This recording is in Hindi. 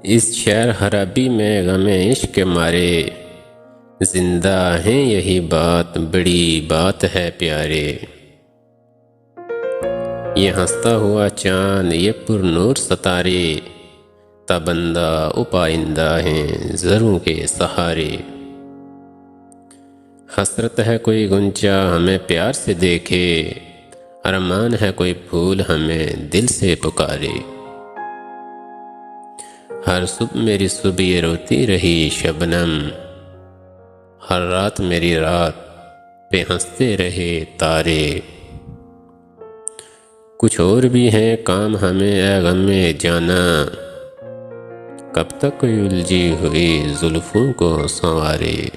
इस शहर खराबी में गमे इश्क के मारे, जिंदा हैं यही बात बड़ी बात है प्यारे। ये हंसता हुआ चांद ये पुरनूर सितारे, तबंदा उपाइंदा हैं ज़रों के सहारे। हसरत है कोई गुंजा हमें प्यार से देखे, अरमान है कोई फूल हमें दिल से पुकारे। हर सुबह मेरी सुबह ये रोती रही शबनम, हर रात मेरी रात पे हंसते रहे तारे। कुछ और भी हैं काम हमें ए गमे जाना, कब तक कोई उलझी हुई जुल्फों को संवारे।